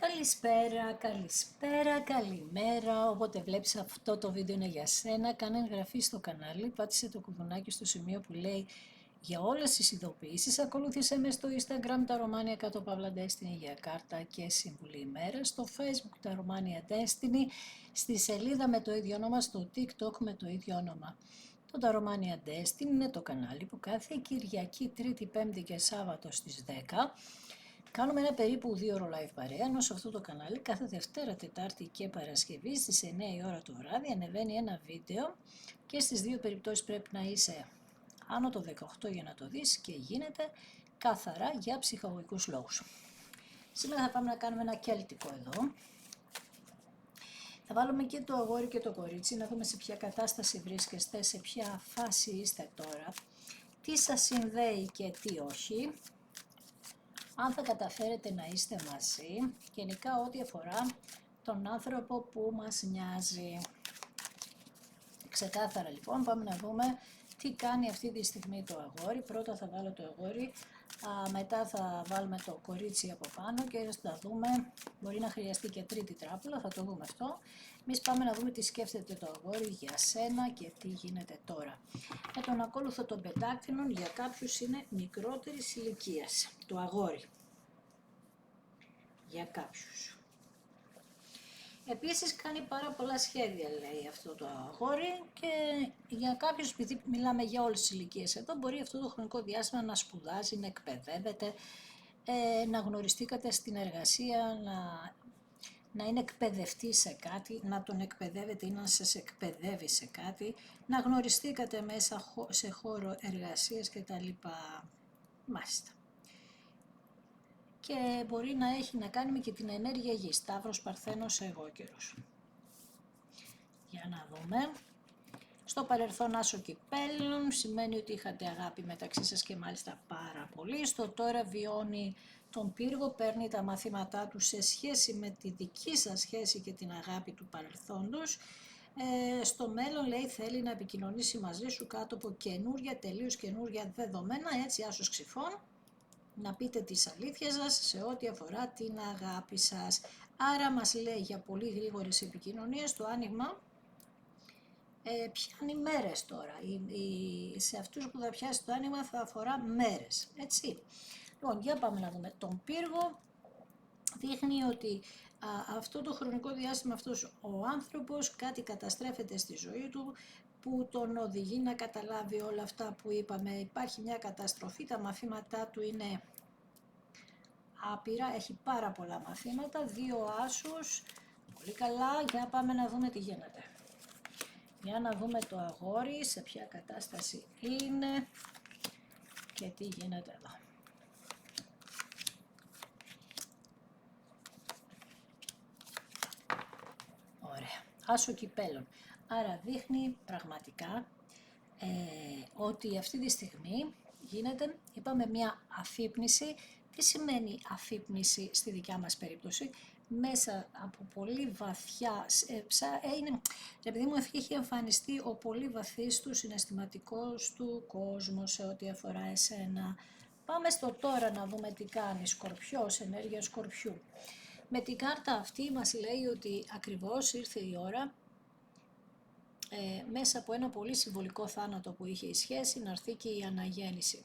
Καλησπέρα, καλησπέρα, καλημέρα, όποτε βλέπεις αυτό το βίντεο είναι για σένα, κάνε εγγραφή στο κανάλι, πάτησε το κουδουνάκι στο σημείο που λέει για όλες τις ειδοποιήσεις, ακολούθησε με στο Instagram τα Romania κάτω παύλα Destiny για κάρτα και συμβουλή ημέρα, στο Facebook τα Romania Destiny, στη σελίδα με το ίδιο όνομα, στο TikTok με το ίδιο όνομα. Το Τα Romania Destiny είναι το κανάλι που κάθε Κυριακή, Τρίτη, Πέμπτη και Σάββατο στις 10 κάνουμε ένα περίπου 2 ώρο live παρέα, ενώ σε αυτό το κανάλι κάθε Δευτέρα, Τετάρτη και Παρασκευή στις 9 η ώρα το βράδυ ανεβαίνει ένα βίντεο και στις δύο περιπτώσεις πρέπει να είσαι άνω το 18 για να το δεις και γίνεται καθαρά για ψυχαγωγικούς λόγους. Σήμερα θα πάμε να κάνουμε ένα κέλτικο εδώ. Θα βάλουμε και το αγόρι και το κορίτσι, να δούμε σε ποια κατάσταση βρίσκεστε, σε ποια φάση είστε τώρα, τι σας συνδέει και τι όχι. Αν θα καταφέρετε να είστε μαζί, γενικά ό,τι αφορά τον άνθρωπο που μας νοιάζει. Ξεκάθαρα λοιπόν, πάμε να δούμε τι κάνει αυτή τη στιγμή το αγόρι. Πρώτα θα βάλω το αγόρι, μετά θα βάλουμε το κορίτσι από πάνω και θα δούμε, μπορεί να χρειαστεί και τρίτη τράπουλα, θα το δούμε αυτό. Εμείς πάμε να δούμε τι σκέφτεται το αγόρι για σένα και τι γίνεται τώρα. Με τον ακόλουθο των πεντάκτηνων για κάποιους είναι μικρότερης ηλικίας, το αγόρι. Για κάποιους. Επίσης κάνει πάρα πολλά σχέδια, λέει αυτό το αγόρι, και για κάποιους, επειδή μιλάμε για όλες τις ηλικίες εδώ, μπορεί αυτό το χρονικό διάστημα να σπουδάζει, να εκπαιδεύεται, να γνωριστήκατε στην εργασία, να είναι εκπαιδευτή σε κάτι, να τον εκπαιδεύετε ή να σας εκπαιδεύει σε κάτι, να γνωριστήκατε μέσα σε χώρο εργασίας κτλ. Μάλιστα. Και μπορεί να έχει να κάνει και την ενέργεια γης, Σταύρος, Παρθένος, εγώ καιρός. Για να δούμε. Στο παρελθόν άσο κυπέλλων σημαίνει ότι είχατε αγάπη μεταξύ σας και μάλιστα πάρα πολύ. Στο τώρα βιώνει τον πύργο, παίρνει τα μαθήματά του σε σχέση με τη δική σας σχέση και την αγάπη του παρελθόντος. Στο μέλλον, λέει, θέλει να επικοινωνήσει μαζί σου κάτω από καινούρια, τελείως καινούρια δεδομένα, έτσι άσος ξυφών. Να πείτε τις αλήθειες σας σε ό,τι αφορά την αγάπη σας. Άρα μας λέει για πολύ γρήγορες επικοινωνίες, το άνοιγμα πιάνει μέρες τώρα. Σε αυτούς που θα πιάσει το άνοιγμα θα αφορά μέρες, έτσι. Λοιπόν, για πάμε να δούμε. Τον πύργο δείχνει ότι αυτό το χρονικό διάστημα αυτός ο άνθρωπος κάτι καταστρέφεται στη ζωή του, που τον οδηγεί να καταλάβει όλα αυτά που είπαμε. Υπάρχει μια καταστροφή, τα μαθήματά του είναι άπειρα, έχει πάρα πολλά μαθήματα, 2 άσους, πολύ καλά. Για πάμε να δούμε τι γίνεται. Για να δούμε το αγόρι, σε ποια κατάσταση είναι και τι γίνεται εδώ. Ωραία, άσο κυπέλλων. Άρα δείχνει πραγματικά ότι αυτή τη στιγμή γίνεται, είπαμε, μια αφύπνιση. Τι σημαίνει αφύπνιση στη δικιά μας περίπτωση? Μέσα από πολύ βαθιά, είναι, επειδή μου έχει εμφανιστεί ο πολύ βαθύς του συναισθηματικός του κόσμος σε ό,τι αφορά εσένα. Πάμε στο τώρα να δούμε τι κάνει. Σκορπιός, ενέργεια Σκορπιού. Με την κάρτα αυτή μας λέει ότι ακριβώς ήρθε η ώρα, μέσα από ένα πολύ συμβολικό θάνατο που είχε η σχέση, να έρθει και η αναγέννηση.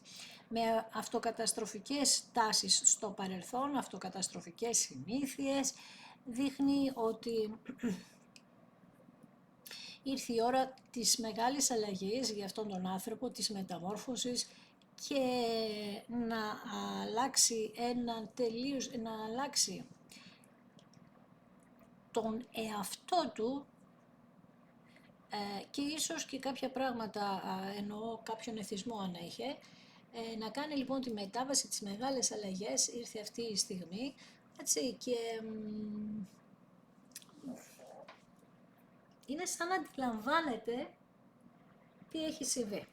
Με αυτοκαταστροφικές τάσεις στο παρελθόν, αυτοκαταστροφικές συνήθειες, δείχνει ότι ήρθε η ώρα της μεγάλης αλλαγής για αυτόν τον άνθρωπο, της μεταμόρφωσης, και να αλλάξει να αλλάξει τον εαυτό του, και ίσως και κάποια πράγματα, εννοώ κάποιον εθισμό αν είχε, να κάνει λοιπόν τη μετάβαση, τις μεγάλες αλλαγές. Ήρθε αυτή η στιγμή, έτσι, και είναι σαν να αντιλαμβάνεται τι έχει συμβεί.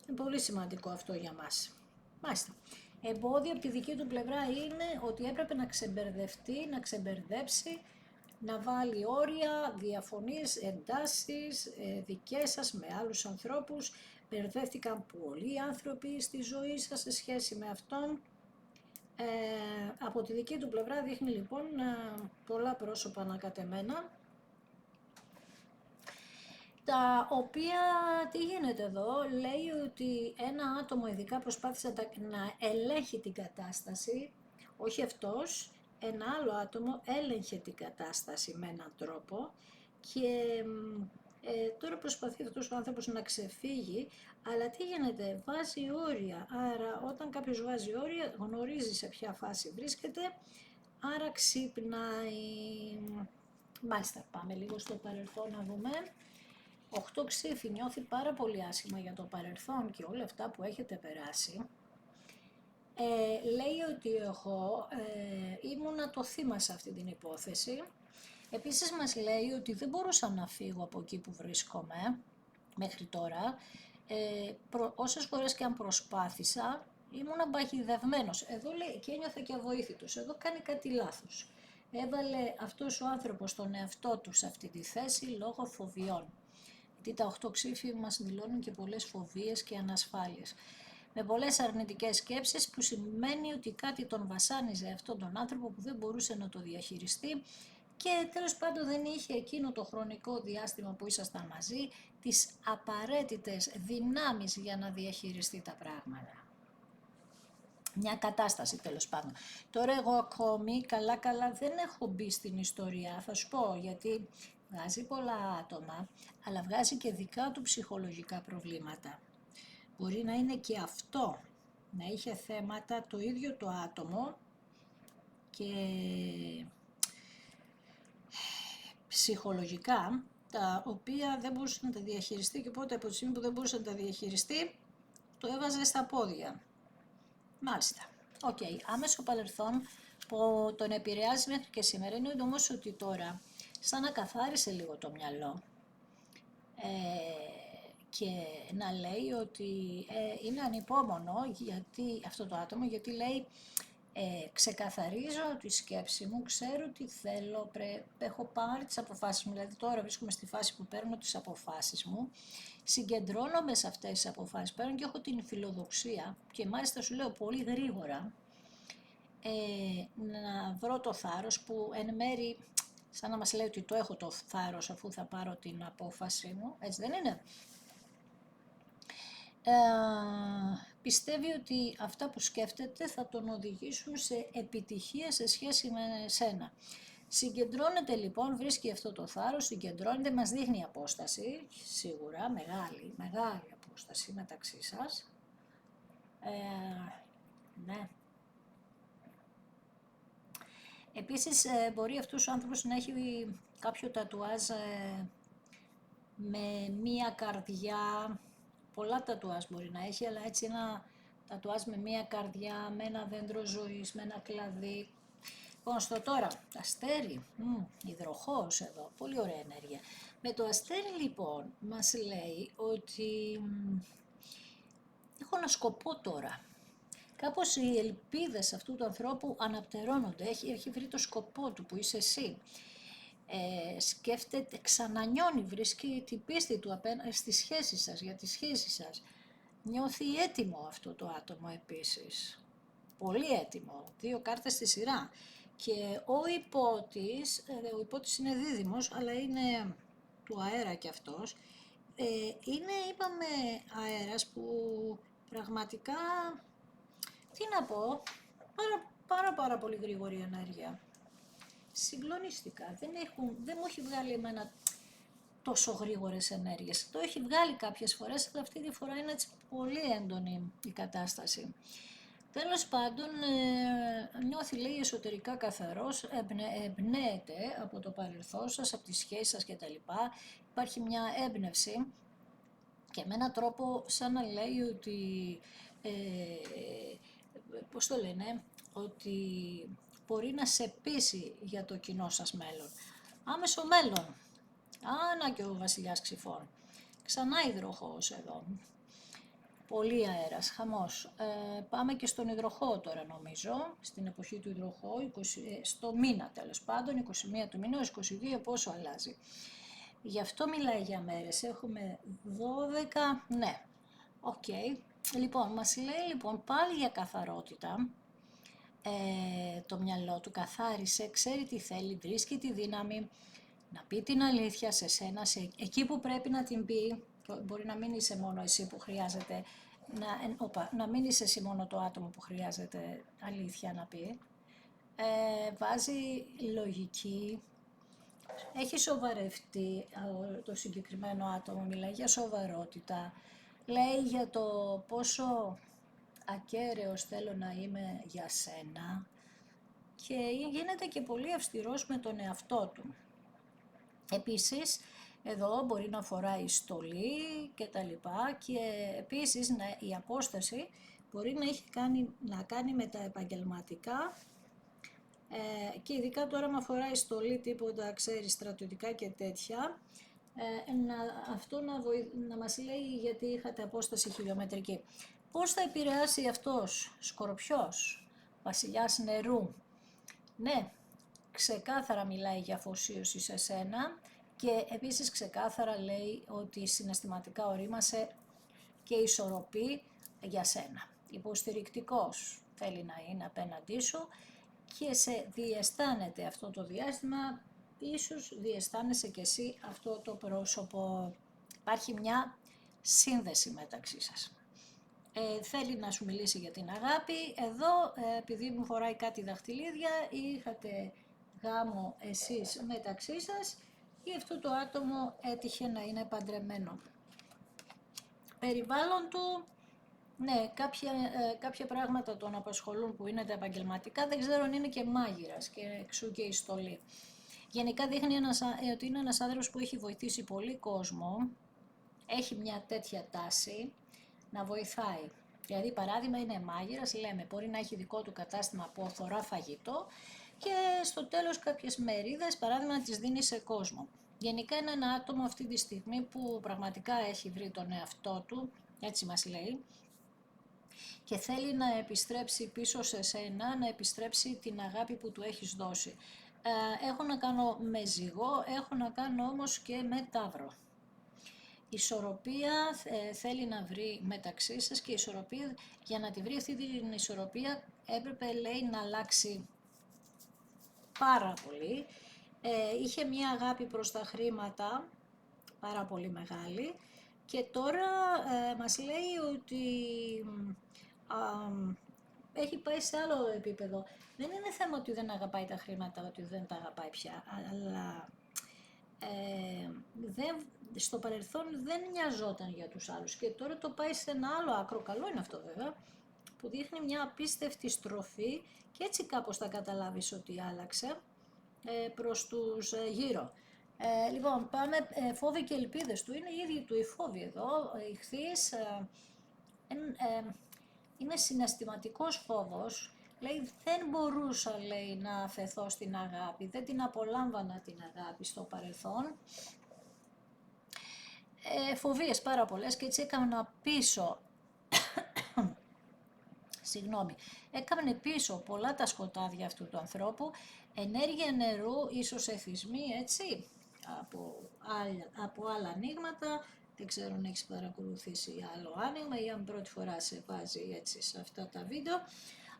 Είναι πολύ σημαντικό αυτό για μας. Μάλιστα. Εμπόδιο από τη δική του πλευρά είναι ότι έπρεπε να ξεμπερδευτεί, να ξεμπερδέψει, να βάλει όρια, διαφωνίες, εντάσεις δικές σας με άλλους ανθρώπους. Μπερδεύτηκαν πολλοί άνθρωποι στη ζωή σας σε σχέση με αυτόν. Από τη δική του πλευρά δείχνει λοιπόν πολλά πρόσωπα ανακατεμένα, τα οποία, τι γίνεται εδώ, λέει ότι ένα άτομο ειδικά προσπάθησε να ελέγχει την κατάσταση, όχι αυτός, ένα άλλο άτομο έλεγχε την κατάσταση με έναν τρόπο και τώρα προσπαθεί αυτός ο άνθρωπος να ξεφύγει, αλλά τι γίνεται, βάζει όρια, άρα όταν κάποιος βάζει όρια γνωρίζει σε ποια φάση βρίσκεται, άρα ξυπνάει. Μάλιστα, πάμε λίγο στο παρελθόν να δούμε. 8 ξύφη, νιώθει πάρα πολύ άσχημα για το παρελθόν και όλα αυτά που έχετε περάσει. Λέει ότι εγώ ήμουνα το θύμα σε αυτή την υπόθεση. Επίσης μας λέει ότι δεν μπορούσα να φύγω από εκεί που βρίσκομαι μέχρι τώρα. Όσες φορές και αν προσπάθησα, ήμουνα παγιδευμένος. Εδώ λέει και ένιωθα και αβοήθητος. Εδώ κάνει κάτι λάθος. Έβαλε αυτός ο άνθρωπος τον εαυτό του σε αυτή τη θέση λόγω φοβιών. Γιατί τα 8 ξύφη μας δηλώνουν και πολλές φοβίες και ανασφάλειες. Με πολλές αρνητικές σκέψεις, που σημαίνει ότι κάτι τον βασάνιζε αυτόν τον άνθρωπο που δεν μπορούσε να το διαχειριστεί και τέλος πάντων δεν είχε εκείνο το χρονικό διάστημα που ήσασταν μαζί τις απαραίτητες δυνάμεις για να διαχειριστεί τα πράγματα. Μια κατάσταση τέλος πάντων. Τώρα εγώ ακόμη καλά δεν έχω μπει στην ιστορία, θα σου πω, γιατί βγάζει πολλά άτομα, αλλά βγάζει και δικά του ψυχολογικά προβλήματα. Μπορεί να είναι και αυτό, να είχε θέματα το ίδιο το άτομο και ψυχολογικά, τα οποία δεν μπορούσε να τα διαχειριστεί και οπότε από τη στιγμή που δεν μπορούσε να τα διαχειριστεί, το έβαζε στα πόδια. Μάλιστα. Οκ. Άμεσο παρελθόν που τον επηρεάζει μέχρι και σήμερα είναι όμως ότι τώρα σαν να καθάρισε λίγο το μυαλό και να λέει ότι είναι ανυπόμονο γιατί, αυτό το άτομο, γιατί λέει ξεκαθαρίζω τη σκέψη μου, ξέρω τι θέλω, έχω πάρει τις αποφάσεις μου, δηλαδή τώρα βρίσκομαι στη φάση που παίρνω τις αποφάσεις μου, συγκεντρώνομαι σε αυτές τις αποφάσεις, παίρνω και έχω την φιλοδοξία και μάλιστα σου λέω πολύ γρήγορα να βρω το θάρρος που εν μέρει σαν να μας λέει ότι το έχω το θάρρος αφού θα πάρω την απόφαση μου, έτσι δεν είναι. Πιστεύει ότι αυτά που σκέφτεται θα τον οδηγήσουν σε επιτυχία σε σχέση με σένα. Συγκεντρώνεται λοιπόν, βρίσκει αυτό το θάρρος, συγκεντρώνεται, μας δείχνει απόσταση, σίγουρα, μεγάλη απόσταση μεταξύ σας. Ναι. Επίσης μπορεί αυτός ο άνθρωπος να έχει κάποιο τατουάζ με μία καρδιά, πολλά τατουάζ μπορεί να έχει, αλλά έτσι ένα τατουάζ με μία καρδιά, με ένα δέντρο ζωής, με ένα κλαδί. Λοιπόν, στο τώρα, αστέρι, υδροχόος εδώ, πολύ ωραία ενέργεια. Με το αστέρι λοιπόν μας λέει ότι έχω ένα σκοπό τώρα. Κάπως οι ελπίδες αυτού του ανθρώπου αναπτερώνονται, έχει βρει το σκοπό του που είσαι εσύ. Σκέφτεται, ξανανιώνει, βρίσκει την πίστη του στη σχέση σας, για τη σχέση σας. Νιώθει έτοιμο αυτό το άτομο επίσης. Πολύ έτοιμο, 2 κάρτες στη σειρά. Και ο υπότης είναι δίδυμος, αλλά είναι του αέρα κι αυτός. Είναι, είπαμε, αέρας που πραγματικά, τι να πω, πάρα πολύ γρήγορη ενέργεια. Συγκλονίστηκα, δεν μου έχει βγάλει εμένα τόσο γρήγορες ενέργειες. Το έχει βγάλει κάποιες φορές, αλλά αυτή τη φορά είναι έτσι πολύ έντονη η κατάσταση. Τέλος πάντων, νιώθει, λέει, εσωτερικά καθαρός, εμπνέεται από το παρελθόν σας, από τις σχέσεις σας κτλ. Υπάρχει μια έμπνευση και με έναν τρόπο σαν να λέει ότι, πώς το λένε, ότι μπορεί να σε πείσει για το κοινό σας μέλλον. Άμεσο μέλλον. Άνα και ο βασιλιάς ξυφών. Ξανά υδροχόος εδώ. Πολύ αέρας, χαμός. Πάμε και στον υδροχόο τώρα νομίζω, στην εποχή του υδροχόου, στο μήνα τέλος πάντων, 21 του μήνα, 22 πόσο αλλάζει. Γι' αυτό μιλάει για μέρες, έχουμε 12, ναι, οκ. Λοιπόν, μας λέει λοιπόν πάλι για καθαρότητα, το μυαλό του, καθάρισε, ξέρει τι θέλει, βρίσκει τη δύναμη να πει την αλήθεια σε σένα, εκεί που πρέπει να την πει. Μπορεί να μην είσαι μόνο εσύ που χρειάζεται, να μην είσαι εσύ μόνο το άτομο που χρειάζεται αλήθεια να πει. Βάζει λογική, έχει σοβαρευτεί το συγκεκριμένο άτομο, μιλάει για σοβαρότητα, λέει για το πόσο ακέραιος θέλω να είμαι για σένα και γίνεται και πολύ αυστηρός με τον εαυτό του. Επίσης, εδώ μπορεί να φοράει στολή και τα λοιπά και επίσης η απόσταση μπορεί να έχει να κάνει με τα επαγγελματικά και ειδικά τώρα με φοράει στολή τίποτα, ξέρει, στρατιωτικά και τέτοια, αυτό να μας λέει γιατί είχατε απόσταση χιλιομετρική. Πώς θα επηρεάσει αυτός, Σκορπιός, βασιλιάς νερού? Ναι, ξεκάθαρα μιλάει για αφοσίωση σε σένα και επίσης ξεκάθαρα λέει ότι συναισθηματικά ορίμασε και ισορροπεί για σένα. Υποστηρικτικός θέλει να είναι απέναντί σου και σε διαισθάνεται αυτό το διάστημα, ίσως διαισθάνεσαι και εσύ αυτό το πρόσωπο. Υπάρχει μια σύνδεση μεταξύ σας. Θέλει να σου μιλήσει για την αγάπη. Εδώ, επειδή μου φοράει κάτι δαχτυλίδια, είχατε γάμο εσείς μεταξύ σας ή αυτό το άτομο έτυχε να είναι παντρεμένο. Περιβάλλον του, ναι, κάποια πράγματα τον απασχολούν που είναι τα επαγγελματικά, δεν ξέρω αν είναι και μάγειρας και εξού και η στολή. Γενικά δείχνει ότι είναι ένας άνθρωπος που έχει βοηθήσει πολύ κόσμο, έχει μια τέτοια τάση να βοηθάει. Δηλαδή, παράδειγμα, είναι μάγειρας, λέμε, μπορεί να έχει δικό του κατάστημα που θωρά φαγητό και στο τέλος κάποιες μερίδες, παράδειγμα, να τις δίνει σε κόσμο. Γενικά είναι ένα άτομο αυτή τη στιγμή που πραγματικά έχει βρει τον εαυτό του, έτσι μας λέει, και θέλει να επιστρέψει πίσω σε σένα, να επιστρέψει την αγάπη που του έχεις δώσει. Έχω να κάνω με ζυγό, έχω να κάνω όμως και με ταύρο. Ισορροπία θέλει να βρει μεταξύ σας και ισορροπία, για να τη βρει αυτή την ισορροπία έπρεπε, λέει, να αλλάξει πάρα πολύ. Είχε μια αγάπη προς τα χρήματα πάρα πολύ μεγάλη και τώρα μας λέει ότι έχει πάει σε άλλο επίπεδο. Δεν είναι θέμα ότι δεν αγαπάει τα χρήματα, ότι δεν τα αγαπάει πια, αλλά στο παρελθόν δεν νοιαζόταν για τους άλλους και τώρα το πάει σε ένα άλλο άκρο, καλό είναι αυτό βέβαια, που δείχνει μια απίστευτη στροφή και έτσι κάπως θα καταλάβεις ότι άλλαξε προς τους γύρω. Λοιπόν, πάμε φόβοι και ελπίδες του, είναι οι ίδιοι του οι φόβοι εδώ, ηχθείς, είναι συναισθηματικός φόβος, λέει δεν μπορούσα, λέει, να αφεθώ στην αγάπη, δεν την απολάμβανα την αγάπη στο παρελθόν. Φοβίες πάρα πολλές και έτσι έκανα πίσω, έκαμε πίσω πολλά τα σκοτάδια αυτού του ανθρώπου, ενέργεια νερού, ίσως εθισμοί, έτσι, από άλλα ανοίγματα. Δεν ξέρω αν έχεις παρακολουθήσει άλλο άνοιγμα ή αν πρώτη φορά σε βάζει έτσι σε αυτά τα βίντεο,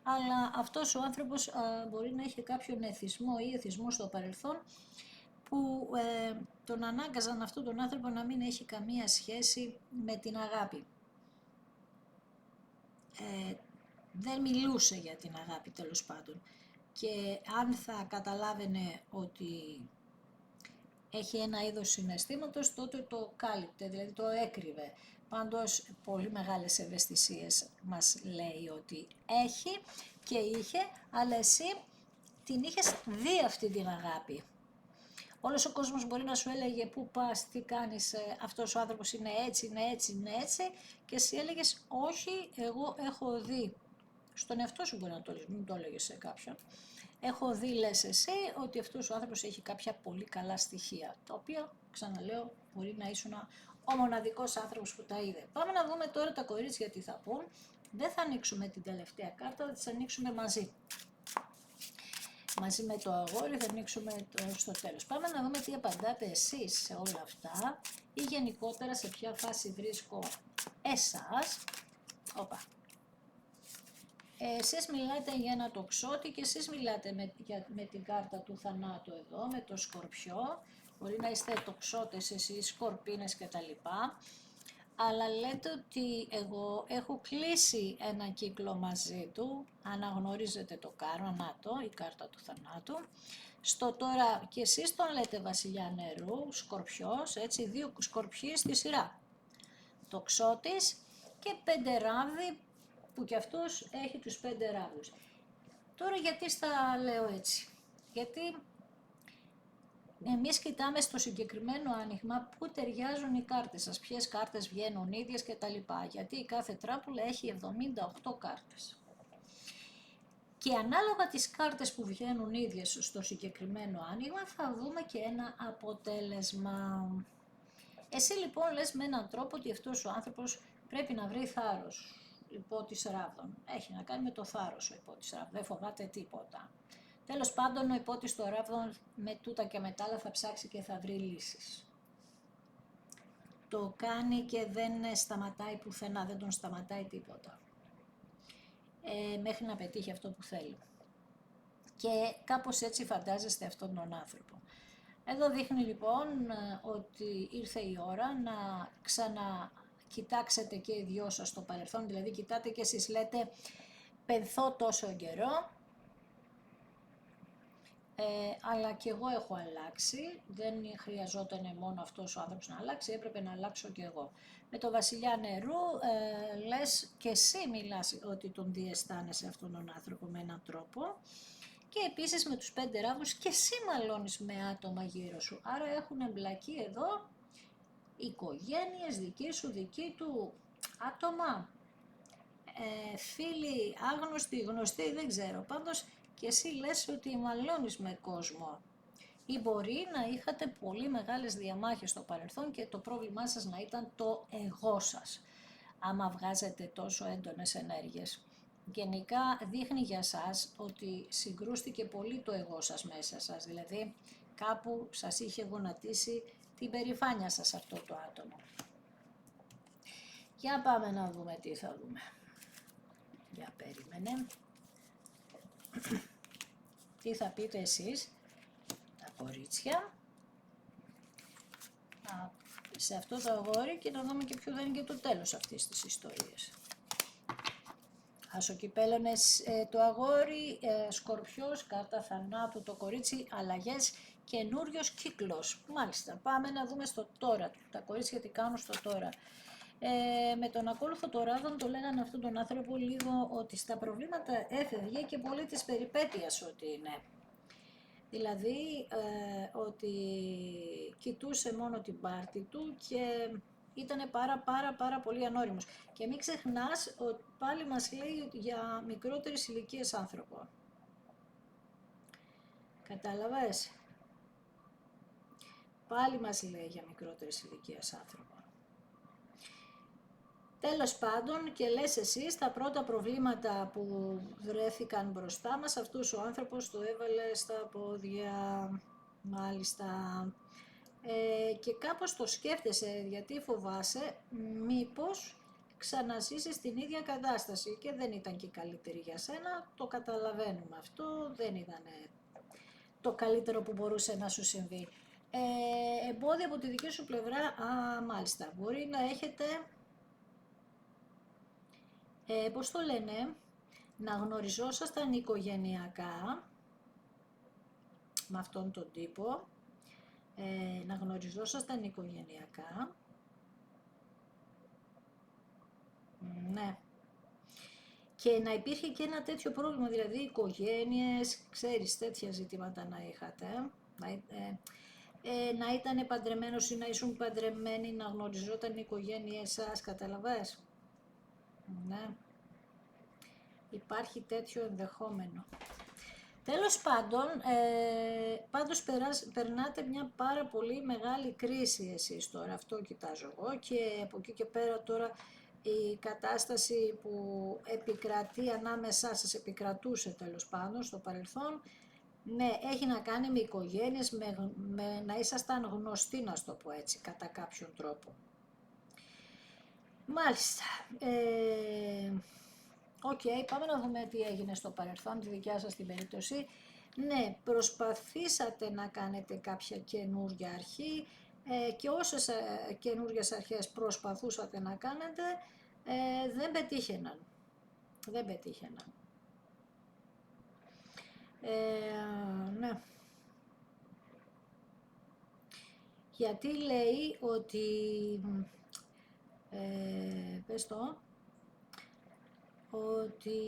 αλλά αυτός ο άνθρωπος μπορεί να έχει κάποιον εθισμό ή εθισμό στο παρελθόν που τον ανάγκαζαν αυτόν τον άνθρωπο να μην έχει καμία σχέση με την αγάπη. Δεν μιλούσε για την αγάπη τέλος πάντων και αν θα καταλάβαινε ότι έχει ένα είδος συναισθήματος, τότε το κάλυπτε, δηλαδή το έκρυβε. Πάντως, πολύ μεγάλες ευαισθησίες μας λέει ότι έχει και είχε, αλλά εσύ την είχες δει αυτή την αγάπη. Όλος ο κόσμος μπορεί να σου έλεγε πού πας, τι κάνεις, αυτός ο άνθρωπος είναι έτσι, είναι έτσι, είναι έτσι και εσύ έλεγες όχι, εγώ έχω δει. Στον εαυτό σου μπορεί να το έλεγες, μην το έλεγες σε κάποιον. Έχω δει, λες εσύ, ότι αυτός ο άνθρωπος έχει κάποια πολύ καλά στοιχεία, τα οποία, ξαναλέω, μπορεί να ήσουν ο μοναδικός άνθρωπος που τα είδε. Πάμε να δούμε τώρα τα κορίτσια τι θα πούν. Δεν θα ανοίξουμε την τελευταία κάρτα, θα τις ανοίξουμε μαζί. Μαζί με το αγόρι θα ανοίξουμε στο τέλος. Πάμε να δούμε τι απαντάτε εσείς σε όλα αυτά ή γενικότερα σε ποια φάση βρίσκω εσάς. Όπα. Εσείς μιλάτε για ένα τοξότη και εσείς μιλάτε με την κάρτα του θανάτου εδώ, με το Σκορπιό. Μπορεί να είστε τοξότες εσείς, σκορπίνες κτλ. Αλλά λέτε ότι εγώ έχω κλείσει ένα κύκλο μαζί του, αναγνωρίζετε το κάρονατο, η κάρτα του θανάτου. Στο τώρα και εσείς τον λέτε βασιλιά νερού, Σκορπιός, έτσι, 2 σκορπιοί στη σειρά. Τοξότης και 5 ράβδι, που κι αυτός έχει τους 5 ράβδους. Τώρα γιατί στα λέω έτσι? Γιατί εμείς κοιτάμε στο συγκεκριμένο άνοιγμα πού ταιριάζουν οι κάρτες σας, ποιες κάρτες βγαίνουν ίδιες κτλ. Γιατί η κάθε τράπουλα έχει 78 κάρτες. Και ανάλογα τις κάρτες που βγαίνουν ίδιες στο συγκεκριμένο άνοιγμα θα δούμε και ένα αποτέλεσμα. Εσύ λοιπόν λες με έναν τρόπο ότι αυτός ο άνθρωπος πρέπει να βρει θάρρος, υπότης ράβδων. Έχει να κάνει με το θάρρος ο υπότης ράβδων, δεν φοβάται τίποτα. Τέλος πάντων, ο υπότης των ράβδων με τούτα και με τα άλλα θα ψάξει και θα βρει λύσεις. Το κάνει και δεν σταματάει πουθενά, δεν τον σταματάει τίποτα. Μέχρι να πετύχει αυτό που θέλει. Και κάπως έτσι φαντάζεστε αυτόν τον άνθρωπο. Εδώ δείχνει λοιπόν ότι ήρθε η ώρα να ξανακοιτάξετε και οι δυο σας στο παρελθόν, δηλαδή κοιτάτε και εσείς λέτε πενθώ τόσο καιρό, αλλά και εγώ έχω αλλάξει, δεν χρειαζόταν μόνο αυτός ο άνθρωπος να αλλάξει, έπρεπε να αλλάξω και εγώ. Με το βασιλιά νερού λες και εσύ μιλάς ότι τον διαισθάνεσαι αυτόν τον άνθρωπο με έναν τρόπο και επίσης με τους 5 ράβδους και εσύ μαλώνεις με άτομα γύρω σου. Άρα έχουν εμπλακεί εδώ οικογένειες, δική σου, δική του άτομα, φίλοι, άγνωστοι, γνωστοί, δεν ξέρω. Πάντως και εσύ λες ότι μαλώνεις με κόσμο. Ή μπορεί να είχατε πολύ μεγάλες διαμάχες στο παρελθόν και το πρόβλημά σας να ήταν το εγώ σας, άμα βγάζετε τόσο έντονες ενέργειες. Γενικά δείχνει για σας ότι συγκρούστηκε πολύ το εγώ σας μέσα σας, δηλαδή κάπου σας είχε γονατίσει την περηφάνεια σας αυτό το άτομο. Για πάμε να δούμε τι θα δούμε. Για περίμενε. Τι θα πείτε εσείς, τα κορίτσια, σε αυτό το αγόρι και να δούμε και ποιο θα είναι και το τέλος αυτής της ιστορίας. Ασοκυπέλωνες το αγόρι, Σκορπιός, κάρτα θανάτου το κορίτσι, αλλαγές, καινούριος κύκλος. Μάλιστα, πάμε να δούμε στο τώρα, τα κορίτσια τι κάνουν στο τώρα. Με τον ακόλουθο των ράδων το λέγανε αυτόν τον άνθρωπο λίγο ότι στα προβλήματα έφευγε και πολύ της περιπέτειας ότι είναι. Δηλαδή ότι κοιτούσε μόνο την πάρτη του και ήταν πάρα πολύ ανώριμος. Και μην ξεχνάς ότι πάλι μας λέει για μικρότερης ηλικίας άνθρωπο. Κατάλαβες? Πάλι μας λέει για μικρότερης ηλικίας άνθρωπο. Τέλος πάντων και λες εσείς τα πρώτα προβλήματα που βρέθηκαν μπροστά μας, αυτός ο άνθρωπος το έβαλε στα πόδια, μάλιστα. Και κάπως το σκέφτεσαι γιατί φοβάσαι μήπως ξαναζήσεις την ίδια κατάσταση και δεν ήταν και καλύτερη για σένα, το καταλαβαίνουμε αυτό, δεν ήταν το καλύτερο που μπορούσε να σου συμβεί. Εμπόδια από τη δική σου πλευρά, μάλιστα, μπορεί να έχετε, πώς το λένε, να γνωριζόσασταν οικογενειακά με αυτόν τον τύπο, να γνωριζόσασταν οικογενειακά, ναι, και να υπήρχε και ένα τέτοιο πρόβλημα, δηλαδή οικογένειες, ξέρεις, τέτοια ζητήματα να είχατε, να ήταν παντρεμένος ή να ήσουν παντρεμένοι, να γνωριζόταν οι οικογένειες σας, καταλαβες, ναι, υπάρχει τέτοιο ενδεχόμενο. Τέλος πάντων, πάντως περνάτε μια πάρα πολύ μεγάλη κρίση εσείς τώρα, αυτό κοιτάζω εγώ και από εκεί και πέρα τώρα η κατάσταση που επικρατεί ανάμεσά σας, επικρατούσε τέλος πάντων στο παρελθόν, ναι, έχει να κάνει με οικογένειες, με να ήσασταν γνωστοί, να το πω έτσι, κατά κάποιον τρόπο. Μάλιστα. Οκ, πάμε να δούμε τι έγινε στο παρελθόν, τη δικιά σας την περίπτωση. Ναι, προσπαθήσατε να κάνετε κάποια καινούργια αρχή και όσες καινούργιες αρχές προσπαθούσατε να κάνετε, δεν πετύχαιναν. Δεν πετύχαιναν. Ναι. Γιατί λέει ότι, πες το, ότι,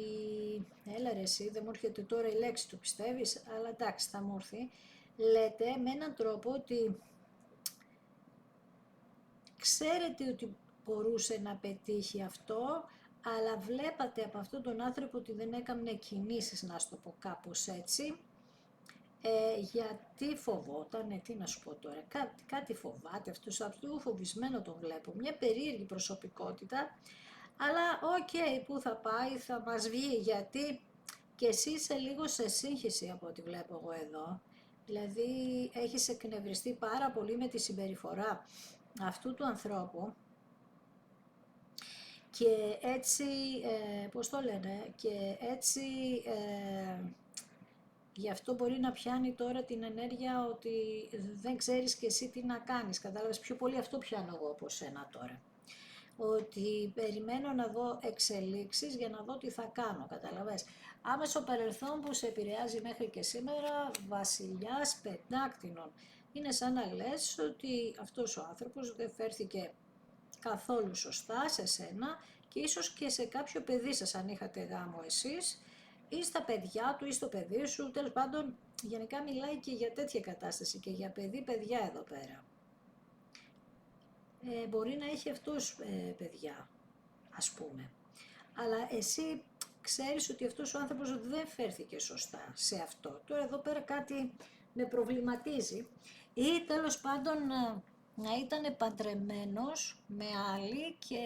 έλα ρε εσύ, δεν μου έρχεται τώρα η λέξη, το πιστεύεις, αλλά εντάξει θα μου έρθει. Λέτε με έναν τρόπο ότι ξέρετε ότι μπορούσε να πετύχει αυτό, αλλά βλέπατε από αυτόν τον άνθρωπο ότι δεν έκανε κινήσεις, να σου το πω κάπως έτσι, γιατί φοβότανε, τι να σου πω τώρα, κάτι φοβάται αυτός, αυτού φοβισμένο τον βλέπω, μια περίεργη προσωπικότητα, αλλά οκ, πού θα πάει, θα μας βγει, γιατί και εσύ είσαι λίγο σε σύγχυση από ό,τι βλέπω εγώ εδώ, δηλαδή έχεις εκνευριστεί πάρα πολύ με τη συμπεριφορά αυτού του ανθρώπου και έτσι, πώς το λένε, και έτσι γι' αυτό μπορεί να πιάνει τώρα την ενέργεια ότι δεν ξέρεις και εσύ τι να κάνεις. Κατάλαβες, πιο πολύ αυτό πιάνω εγώ από σένα τώρα. Ότι περιμένω να δω εξελίξεις για να δω τι θα κάνω, καταλαβες. Άμεσο παρελθόν που σε επηρεάζει μέχρι και σήμερα, βασιλιάς πεντάκτηνων. Είναι σαν να λες ότι αυτός ο άνθρωπος δεν φέρθηκε καθόλου σωστά σε σένα και ίσως και σε κάποιο παιδί σας αν είχατε γάμο εσείς ή στα παιδιά του ή στο παιδί σου, τέλος πάντων γενικά μιλάει και για τέτοια κατάσταση και για παιδιά εδώ πέρα. Μπορεί να έχει αυτός παιδιά, ας πούμε. Αλλά εσύ ξέρεις ότι αυτός ο άνθρωπος δεν φέρθηκε σωστά σε αυτό. Τώρα εδώ πέρα κάτι με προβληματίζει ή τέλος πάντων να ήταν παντρεμένος με άλλη και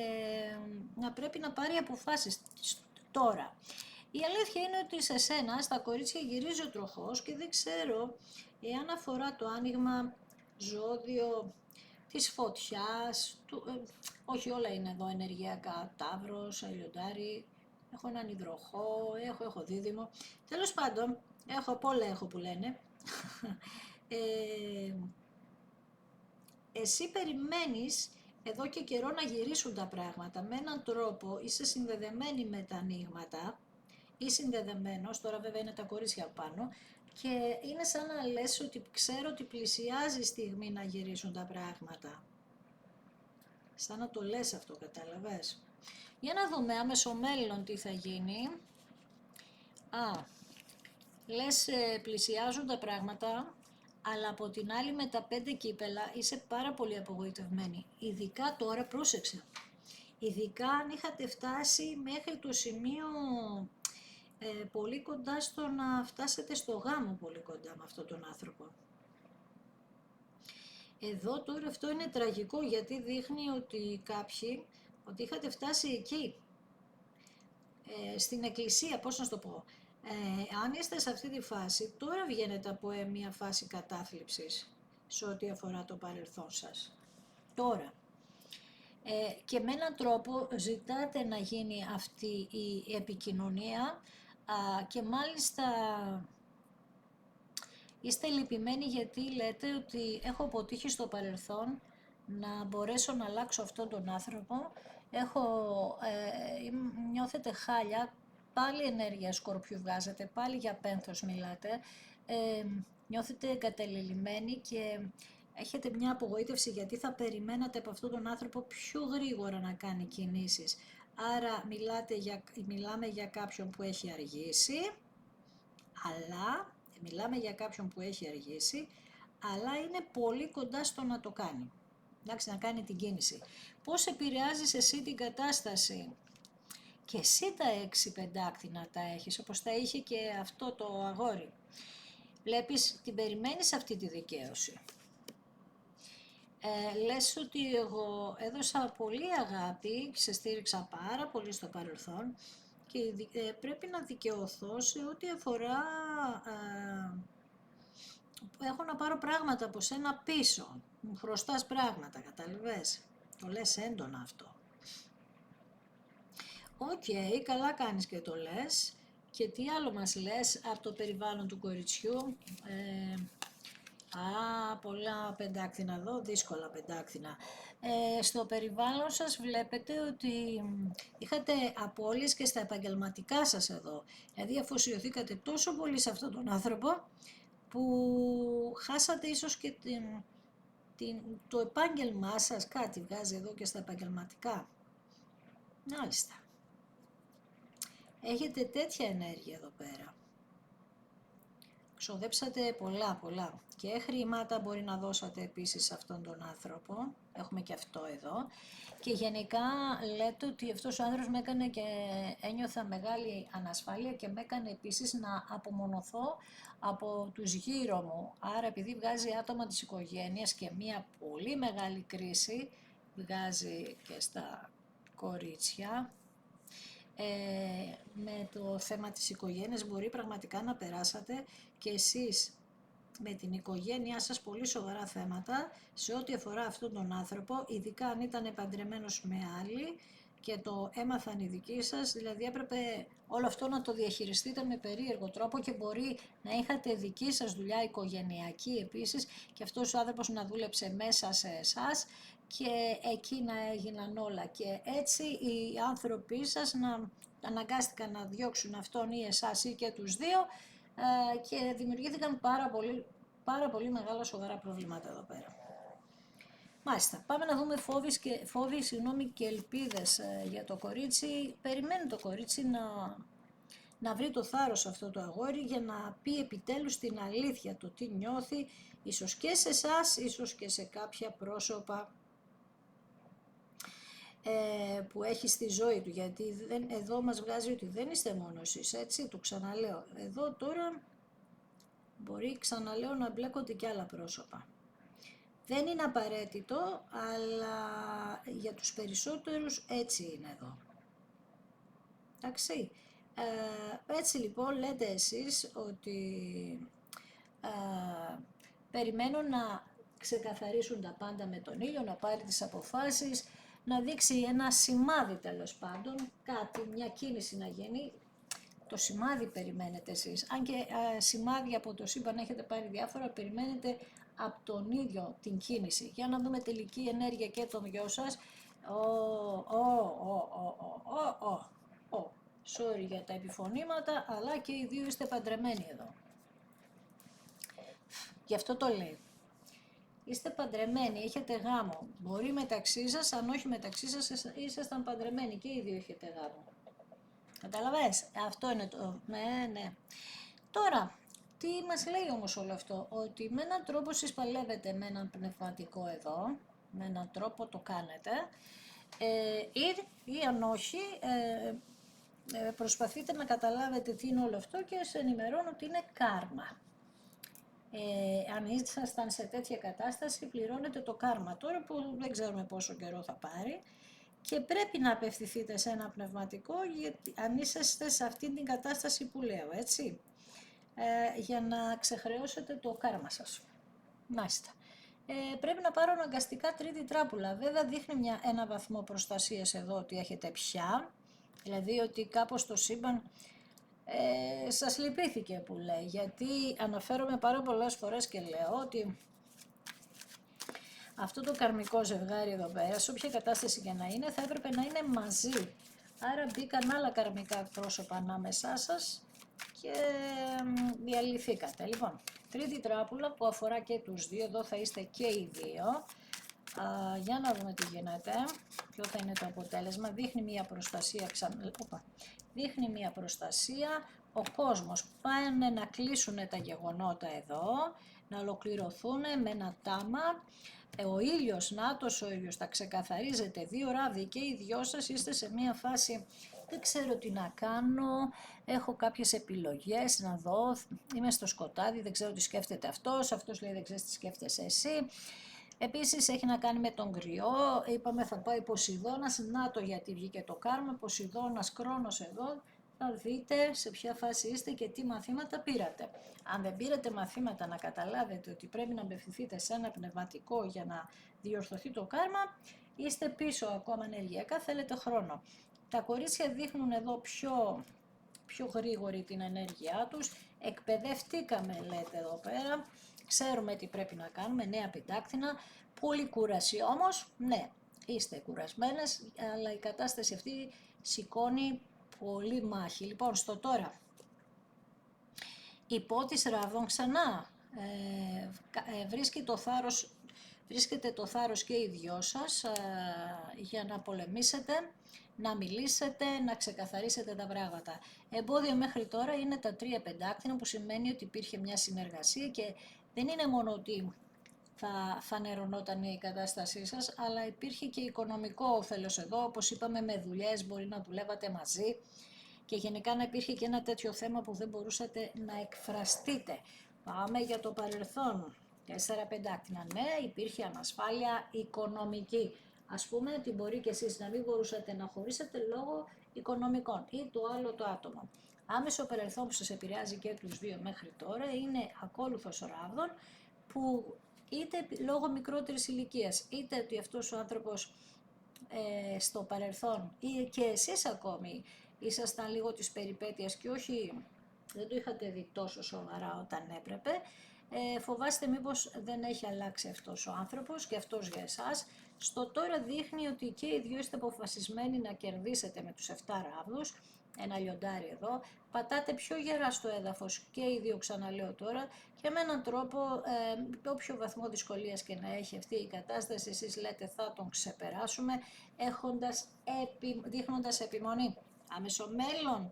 να πρέπει να πάρει αποφάσεις τώρα. Η αλήθεια είναι ότι σε σένα, στα κορίτσια γυρίζει ο τροχός και δεν ξέρω εάν αφορά το άνοιγμα ζώδιο της φωτιάς, όχι όλα είναι εδώ ενεργειακά, Ταύρος, Λιοντάρι, έχω έναν υδροχό, έχω δίδυμο, τέλος πάντων, έχω που λένε. Εσύ περιμένεις εδώ και καιρό να γυρίσουν τα πράγματα, με έναν τρόπο είσαι συνδεδεμένη με τα ανοίγματα ή συνδεδεμένος, τώρα βέβαια είναι τα κορίτσια πάνω, και είναι σαν να λες ότι ξέρω ότι πλησιάζει η στιγμή να γυρίσουν τα πράγματα. Σαν να το λες αυτό, κατάλαβες. Για να δούμε άμεσο μέλλον τι θα γίνει. Λες πλησιάζουν τα πράγματα, αλλά από την άλλη με τα 5 κύπελα είσαι πάρα πολύ απογοητευμένη. Ειδικά τώρα, πρόσεξε, ειδικά αν είχατε φτάσει μέχρι το σημείο πολύ κοντά στο να φτάσετε στο γάμο, πολύ κοντά με αυτόν τον άνθρωπο. Εδώ τώρα αυτό είναι τραγικό γιατί δείχνει ότι κάποιοι, ότι είχατε φτάσει εκεί, στην εκκλησία, πώς να το πω. Αν είστε σε αυτή τη φάση, τώρα βγαίνετε από μια φάση κατάθλιψης σε ό,τι αφορά το παρελθόν σας. Τώρα. Και με έναν τρόπο ζητάτε να γίνει αυτή η επικοινωνία και μάλιστα είστε λυπημένοι γιατί λέτε ότι έχω αποτύχει στο παρελθόν να μπορέσω να αλλάξω αυτόν τον άνθρωπο, νιώθετε χάλια, πάλι ενέργεια Σκορπιού βγάζετε, πάλι για πένθος μιλάτε, νιώθετε εγκαταλελειμμένοι και έχετε μια απογοήτευση γιατί θα περιμένατε από αυτόν τον άνθρωπο πιο γρήγορα να κάνει κινήσεις. Άρα μιλάμε για κάποιον που έχει αργήσει, αλλά είναι πολύ κοντά στο να το κάνει. Εντάξει, να κάνει την κίνηση. Πώς επηρεάζεις εσύ την κατάσταση? Και εσύ τα 6 πεντάκτηνα τα έχεις, όπως τα είχε και αυτό το αγόρι. Βλέπεις, την περιμένεις αυτή τη δικαίωση. Λες ότι εγώ έδωσα πολύ αγάπη, σε στήριξα πάρα πολύ στο παρελθόν και πρέπει να δικαιωθώ σε ό,τι αφορά, έχω να πάρω πράγματα από σένα πίσω, μου χρωστάς πράγματα, καταλαβες, το λες έντονα αυτό. Οκ, καλά κάνεις και το λες. Και τι άλλο μας λες από το περιβάλλον του κοριτσιού? Πολλά πεντάκθηνα εδώ, δύσκολα πεντάκθηνα. Στο περιβάλλον σας βλέπετε ότι είχατε απώλειες και στα επαγγελματικά σας εδώ. Δηλαδή αφοσιωθήκατε τόσο πολύ σε αυτόν τον άνθρωπο που χάσατε ίσως και το επάγγελμά σας, κάτι βγάζει εδώ και στα επαγγελματικά. Μάλιστα. Έχετε τέτοια ενέργεια εδώ πέρα. Ξοδέψατε πολλά και χρήματα μπορεί να δώσατε επίσης σε αυτόν τον άνθρωπο, έχουμε και αυτό εδώ, και γενικά λέτε ότι αυτός ο άνθρωπος με έκανε και ένιωθα μεγάλη ανασφάλεια και με έκανε επίσης να απομονωθώ από τους γύρω μου, άρα επειδή βγάζει άτομα της οικογένειας και μια πολύ μεγάλη κρίση βγάζει και στα κορίτσια, με το θέμα της οικογένειας μπορεί πραγματικά να περάσατε και εσείς με την οικογένειά σας πολύ σοβαρά θέματα σε ό,τι αφορά αυτόν τον άνθρωπο, ειδικά αν ήταν παντρεμένος με άλλη και το έμαθαν οι δικοί σας, δηλαδή έπρεπε όλο αυτό να το διαχειριστείτε με περίεργο τρόπο και μπορεί να είχατε δική σας δουλειά οικογενειακή επίσης και αυτός ο άνθρωπος να δούλεψε μέσα σε εσάς και εκεί να έγιναν όλα και έτσι οι άνθρωποι σας να αναγκάστηκαν να διώξουν αυτόν ή εσάς ή και τους δύο και δημιουργήθηκαν πάρα πολύ μεγάλα σοβαρά προβλήματα εδώ πέρα. Μάλιστα, πάμε να δούμε φόβοι και ελπίδες για το κορίτσι. Περιμένει το κορίτσι να βρει το θάρρος αυτό το αγόρι για να πει επιτέλους την αλήθεια, το τι νιώθει, ίσως και σε εσάς, ίσως και σε κάποια πρόσωπα που έχει στη ζωή του, γιατί εδώ μας βγάζει ότι δεν είστε μόνο εσείς, έτσι, το ξαναλέω. Εδώ τώρα μπορεί, ξαναλέω, να μπλέκονται και άλλα πρόσωπα. Δεν είναι απαραίτητο, αλλά για τους περισσότερους έτσι είναι εδώ. Εντάξει. Έτσι λοιπόν λέτε εσείς ότι περιμένω να ξεκαθαρίσουν τα πάντα με τον ήλιο, να πάρει τις αποφάσεις, να δείξει ένα σημάδι τέλος πάντων, κάτι, μια κίνηση να γίνει. Το σημάδι περιμένετε εσείς. Αν και σημάδι από το σύμπαν έχετε πάρει διάφορα, περιμένετε από τον ίδιο την κίνηση. Για να δούμε τελική ενέργεια και των δυο σας. Sorry για τα επιφωνήματα, αλλά και οι δύο είστε παντρεμένοι εδώ. Γι' αυτό το λέει. Είστε παντρεμένοι, έχετε γάμο. Μπορεί μεταξύ σας, αν όχι μεταξύ σας, ήσασταν παντρεμένοι και οι δύο έχετε γάμο. Καταλαβες, αυτό είναι το... Ναι. Τώρα, τι μας λέει όμως όλο αυτό, ότι με έναν τρόπο εσείς παλεύετε με έναν πνευματικό εδώ, με έναν τρόπο το κάνετε, ή αν όχι, προσπαθείτε να καταλάβετε τι είναι όλο αυτό και σε ενημερώνω ότι είναι κάρμα. Αν ήσασταν σε τέτοια κατάσταση, πληρώνετε το κάρμα τώρα που δεν ξέρουμε πόσο καιρό θα πάρει και πρέπει να απευθυνθείτε σε ένα πνευματικό, γιατί αν είσαστε σε αυτή την κατάσταση που λέω, έτσι, για να ξεχρεώσετε το κάρμα σας. Μάλιστα. Πρέπει να πάρω αναγκαστικά τρίτη τράπουλα. Βέβαια δείχνει ένα βαθμό προστασίας εδώ ότι έχετε πια, δηλαδή ότι κάπως το σύμπαν σας λυπήθηκε που λέει, γιατί αναφέρομαι πάρα πολλές φορές και λέω ότι αυτό το καρμικό ζευγάρι εδώ πέρα, σε όποια κατάσταση και να είναι, θα έπρεπε να είναι μαζί. Άρα μπήκαν άλλα καρμικά πρόσωπα ανάμεσά σας και διαλυθήκατε. Λοιπόν, τρίτη τράπουλα που αφορά και τους δύο, εδώ θα είστε και οι δύο. Για να δούμε τι γίνεται, ποιο θα είναι το αποτέλεσμα. Δείχνει μια προστασία, δείχνει μια προστασία, ο κόσμος πάνε να κλείσουν τα γεγονότα εδώ, να ολοκληρωθούν με ένα τάμα. Ο ήλιος, νάτος ο ήλιος, τα ξεκαθαρίζετε, δύο ράβδοι και οι δυο σας είστε σε μια φάση, δεν ξέρω τι να κάνω, έχω κάποιες επιλογές να δω, είμαι στο σκοτάδι, δεν ξέρω τι σκέφτεται αυτός λέει δεν ξέρεις τι σκέφτεσαι εσύ. Επίσης έχει να κάνει με τον κρυό, είπαμε θα πάει Ποσειδώνας, να το γιατί βγήκε το κάρμα, Ποσειδώνας, Κρόνος εδώ, θα δείτε σε ποια φάση είστε και τι μαθήματα πήρατε. Αν δεν πήρατε μαθήματα να καταλάβετε ότι πρέπει να απευθυνθείτε σε ένα πνευματικό για να διορθωθεί το κάρμα, είστε πίσω ακόμα ενεργειακά, θέλετε χρόνο. Τα κορίτσια δείχνουν εδώ πιο γρήγορη την ενέργειά τους. Εκπαιδευτήκαμε, λέτε εδώ πέρα. Ξέρουμε τι πρέπει να κάνουμε, νέα πεντάκτηνα. Πολύ κούραση όμως, ναι, είστε κουρασμένες, αλλά η κατάσταση αυτή σηκώνει πολύ μάχη. Λοιπόν, στο τώρα, υπότις ράβδων ξανά, βρίσκεται το θάρρος και οι δυο σας για να πολεμήσετε, να μιλήσετε, να ξεκαθαρίσετε τα πράγματα. Εμπόδιο μέχρι τώρα είναι τα 3 πεντάκτηνα, που σημαίνει ότι υπήρχε μια συνεργασία και δεν είναι μόνο ότι θα φανερωνόταν η κατάστασή σας, αλλά υπήρχε και οικονομικό όφελος εδώ, όπως είπαμε, με δουλειές μπορεί να δουλεύατε μαζί και γενικά να υπήρχε και ένα τέτοιο θέμα που δεν μπορούσατε να εκφραστείτε. Πάμε για το παρελθόν. 4 πεντάκτηνα. Ναι, υπήρχε ανασφάλεια οικονομική. Ας πούμε ότι μπορεί και εσείς να μην μπορούσατε να χωρίσετε λόγω οικονομικών ή το άλλο το άτομο. Άμεσο παρελθόν που σας επηρεάζει και τους δύο μέχρι τώρα είναι ακόλουθος ράβδων, που είτε λόγω μικρότερης ηλικίας, είτε ότι αυτός ο άνθρωπος στο παρελθόν ή και εσείς ακόμη ήσασταν λίγο της περιπέτειας και όχι, δεν το είχατε δει τόσο σοβαρά όταν έπρεπε, φοβάστε μήπως δεν έχει αλλάξει αυτός ο άνθρωπος και αυτός για εσάς. Στο τώρα δείχνει ότι και οι δυο είστε αποφασισμένοι να κερδίσετε με τους 7 ράβδους, ένα λιοντάρι εδώ, πατάτε πιο γερά στο έδαφος και οι δύο, ξαναλέω τώρα, και με έναν τρόπο, όποιο βαθμό δυσκολίας και να έχει αυτή η κατάσταση, εσείς λέτε θα τον ξεπεράσουμε, δείχνοντας επιμονή. Άμεσο μέλλον,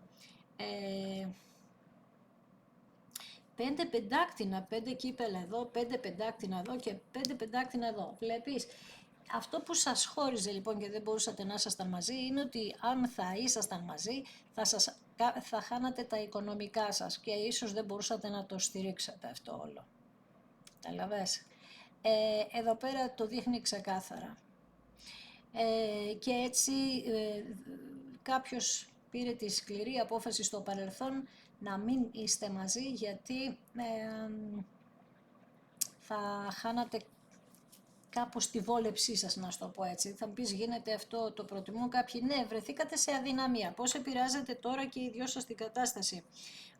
5 πεντάκτηνα, 5 κύπελα εδώ, 5 πεντάκτηνα εδώ και 5 πεντάκτηνα εδώ. Βλέπεις, αυτό που σας χώριζε λοιπόν και δεν μπορούσατε να ήσασταν μαζί είναι ότι αν θα ήσασταν μαζί θα χάνατε τα οικονομικά σας και ίσως δεν μπορούσατε να το στηρίξετε αυτό όλο. Καταλαβες. Εδώ πέρα το δείχνει ξεκάθαρα. Και έτσι κάποιος πήρε τη σκληρή απόφαση στο παρελθόν να μην είστε μαζί, γιατί θα χάνατε κάπως τη βόλεψή σας, να στο πω έτσι. Θα μου πεις, γίνεται αυτό, το προτιμούν κάποιοι. Ναι, βρεθήκατε σε αδυναμία. Πώς επηρεάζεται τώρα και οι δυο σας την κατάσταση.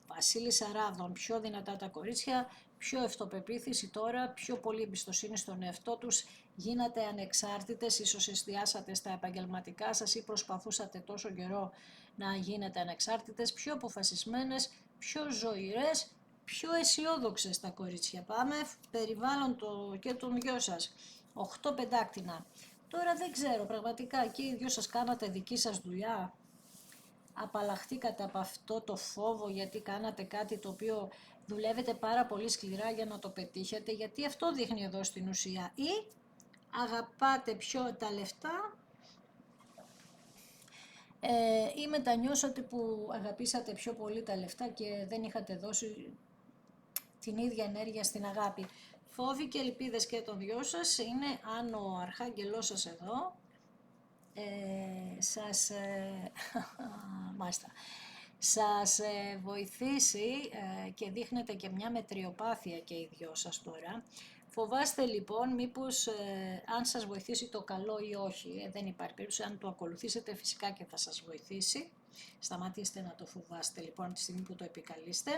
Βασίλισσα Ράβδων, πιο δυνατά τα κορίτσια, πιο αυτοπεποίθηση τώρα, πιο πολύ εμπιστοσύνη στον εαυτό τους, γίνατε ανεξάρτητες, ίσως εστιάσατε στα επαγγελματικά σας ή προσπαθούσατε τόσο καιρό να γίνετε ανεξάρτητες, πιο αποφασισμένες, πιο ζωηρές, πιο αισιόδοξες τα κορίτσια. Πάμε, περιβάλλον και τον γιο σας. 8 πεντάκτηνα. Τώρα δεν ξέρω, πραγματικά και οι δυο σας κάνατε δική σας δουλειά. Απαλλαχτήκατε από αυτό το φόβο γιατί κάνατε κάτι το οποίο δουλεύετε πάρα πολύ σκληρά για να το πετύχετε, γιατί αυτό δείχνει εδώ στην ουσία. Ή αγαπάτε πιο τα λεφτά ή μετανιώσατε που αγαπήσατε πιο πολύ τα λεφτά και δεν είχατε δώσει την ίδια ενέργεια στην αγάπη. Φόβοι και ελπίδες και των δυο σας είναι, αν ο αρχάγγελός σας εδώ σας βοηθήσει και δείχνετε και μια μετριοπάθεια και οι δυο σας τώρα. Φοβάστε λοιπόν μήπως αν σας βοηθήσει το καλό ή όχι, δεν υπάρχει περίπτωση, αν το ακολουθήσετε φυσικά και θα σας βοηθήσει. Σταματήστε να το φοβάστε λοιπόν τη στιγμή που το επικαλείστε.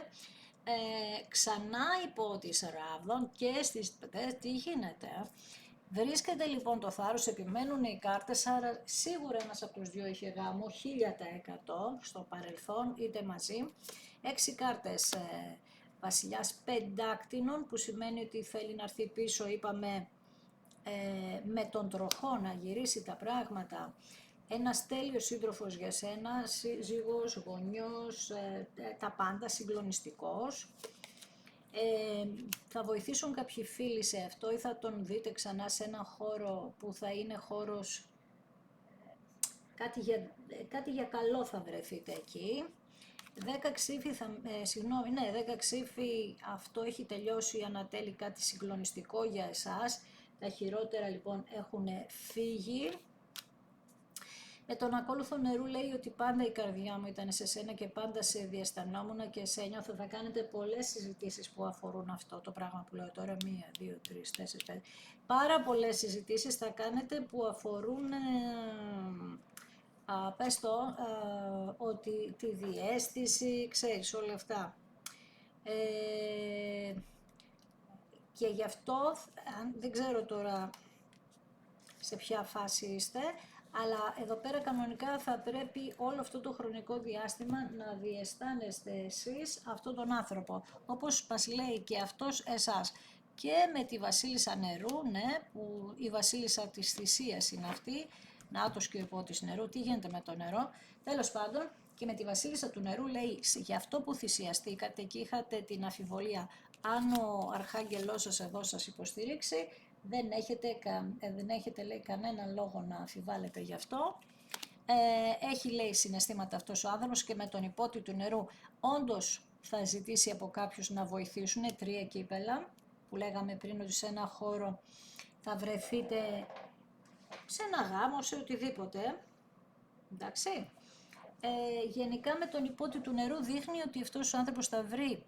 Ξανά υπό τις Ράβδων και στις τι γίνεται. Βρίσκεται λοιπόν το θάρρος, επιμένουν οι κάρτες, άρα σίγουρα ένας από τους δυο είχε γάμο, 1000% στο παρελθόν, είτε μαζί. 6 κάρτες βασιλιάς πεντάκτηνων, που σημαίνει ότι θέλει να έρθει πίσω, είπαμε, με τον τροχό να γυρίσει τα πράγματα. Ένας τέλειος σύντροφος για σένα, σύζυγος, γονιός, τα πάντα, συγκλονιστικός. Θα βοηθήσουν κάποιοι φίλοι σε αυτό ή θα τον δείτε ξανά σε ένα χώρο που θα είναι χώρος, κάτι για καλό θα βρεθείτε εκεί. 10 ξύφοι, 10 ξύφοι, αυτό έχει τελειώσει, ανατέλει κάτι συγκλονιστικό για εσάς. Τα χειρότερα λοιπόν έχουν φύγει. Με τον ακόλουθο νερού λέει ότι πάντα η καρδιά μου ήταν σε σένα και πάντα σε διαισθανόμουν και σε ένιωθα. Θα κάνετε πολλές συζητήσεις που αφορούν αυτό το πράγμα που λέω τώρα, 1, 2, 3, 4, 5. Πάρα πολλές συζητήσεις θα κάνετε που αφορούν Πες το, ότι τη διαίσθηση, ξέρεις όλα αυτά. Ε, και γι' αυτό, δεν ξέρω τώρα σε ποια φάση είστε, αλλά εδώ πέρα κανονικά θα πρέπει όλο αυτό το χρονικό διάστημα να διαισθάνεστε εσείς αυτόν τον άνθρωπο, όπως μας λέει και αυτός εσάς. Και με τη βασίλισσα νερού, ναι, που η βασίλισσα της θυσίας είναι αυτή, νάτος και ο υπότης νερού, τι γίνεται με το νερό, τέλος πάντων, και με τη βασίλισσα του νερού λέει, για αυτό που θυσιαστήκατε και είχατε την αμφιβολία αν ο αρχάγγελός σας εδώ σας υποστηρίξει, δεν έχετε λέει κανένα λόγο να αμφιβάλλετε γι' αυτό. Έχει λέει συναισθήματα αυτός ο άνθρωπος και με τον υπότη του νερού όντως θα ζητήσει από κάποιους να βοηθήσουν, 3 κύπελα, που λέγαμε πριν ότι σε ένα χώρο θα βρεθείτε σε ένα γάμο, σε οτιδήποτε, εντάξει. Γενικά με τον υπότη του νερού δείχνει ότι αυτός ο άνθρωπος θα βρει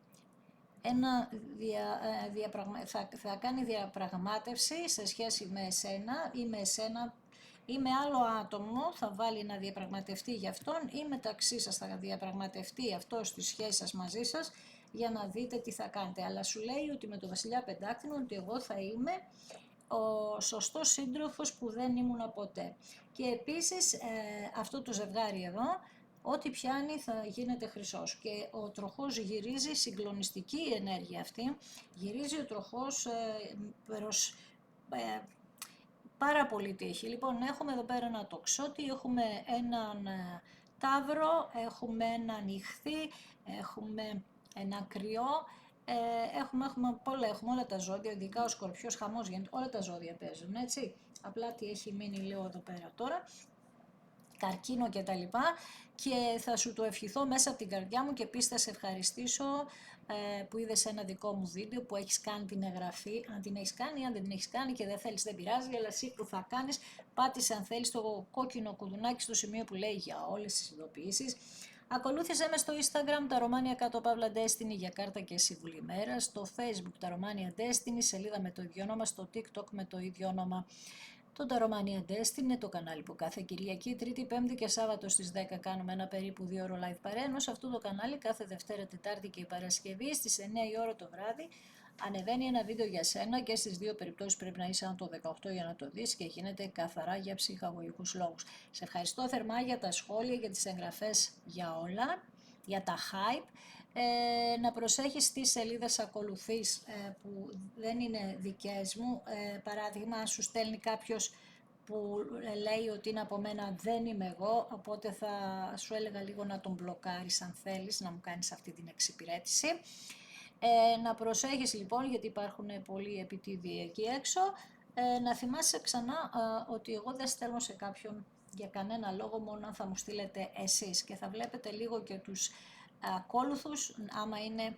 θα κάνει διαπραγμάτευση σε σχέση με εσένα ή με εσένα ή με άλλο άτομο, θα βάλει να διαπραγματευτεί για αυτόν ή μεταξύ σας θα διαπραγματευτεί αυτό στη σχέση σας μαζί σας για να δείτε τι θα κάνετε. Αλλά σου λέει ότι με τον Βασιλιά Πεντάκτηνο ότι εγώ θα είμαι ο σωστός σύντροφος που δεν ήμουν ποτέ. Και επίσης αυτό το ζευγάρι εδώ, ό,τι πιάνει θα γίνεται χρυσός. Και ο τροχός γυρίζει, συγκλονιστική η ενέργεια αυτή, γυρίζει ο τροχός προς πάρα πολύ τύχη. Λοιπόν, έχουμε εδώ πέρα ένα τοξότη, έχουμε έναν ταύρο, έχουμε έναν ιχθύ, έχουμε ένα κρυό, έχουμε πολλά, έχουμε όλα τα ζώδια, ειδικά ο Σκορπιός, χαμός γίνεται, όλα τα ζώδια παίζουν, έτσι. Απλά τι έχει μείνει λέω εδώ πέρα τώρα, καρκίνο και τα λοιπά, και θα σου το ευχηθώ μέσα από την καρδιά μου και επίσης θα σε ευχαριστήσω που είδες ένα δικό μου βίντεο που έχεις κάνει την εγγραφή, αν την έχεις κάνει, αν δεν την έχεις κάνει και δεν θέλεις δεν πειράζει, αλλά εσύ που θα κάνεις, πάτησε αν θέλεις το κόκκινο κουδουνάκι στο σημείο που λέει για όλες τις ειδοποιήσεις. Ακολούθησε με στο Instagram τα Romania κάτω παύλα Destiny για κάρτα και σύμβουλη ημέρα, στο Facebook τα Romania Destiny, σελίδα με το ίδιο όνομα, στο TikTok με το ίδιο όνομα. Το Romania Destiny είναι το κανάλι που κάθε Κυριακή, Τρίτη, Πέμπτη και Σάββατο στις 10 κάνουμε ένα περίπου 2 ώρο live παρένο. Σε αυτό το κανάλι κάθε Δευτέρα, Τετάρτη και Παρασκευή στις 9 η ώρα το βράδυ ανεβαίνει ένα βίντεο για σένα και στις δύο περιπτώσεις πρέπει να είσαι άνω το 18 για να το δεις και γίνεται καθαρά για ψυχαγωγικούς λόγους. Σε ευχαριστώ θερμά για τα σχόλια, για τις εγγραφές, για όλα, για τα hype. Να προσέχεις τι σελίδες ακολουθείς που δεν είναι δικές μου. Παράδειγμα, αν σου στέλνει κάποιος που λέει ότι είναι από μένα, δεν είμαι εγώ, οπότε θα σου έλεγα λίγο να τον μπλοκάρεις αν θέλεις, να μου κάνεις αυτή την εξυπηρέτηση. Να προσέχεις λοιπόν, γιατί υπάρχουν πολλοί επιτίδιοι εκεί έξω. Να θυμάσαι ξανά ότι εγώ δεν στέλνω σε κάποιον για κανένα λόγο, μόνο αν θα μου στείλετε εσείς, και θα βλέπετε λίγο και τους ακόλουθους, άμα είναι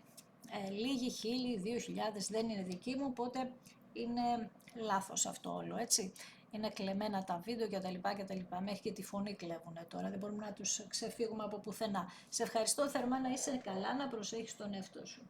λίγοι, 1.000, 2.000, δεν είναι δικοί μου, οπότε είναι λάθος αυτό όλο, έτσι. Είναι κλεμμένα τα βίντεο και τα λοιπά και τα λοιπά. Μέχρι και τη φωνή κλέβουνε τώρα, δεν μπορούμε να τους ξεφύγουμε από πουθενά. Σε ευχαριστώ θερμά, να είσαι καλά, να προσέχεις τον εαυτό σου.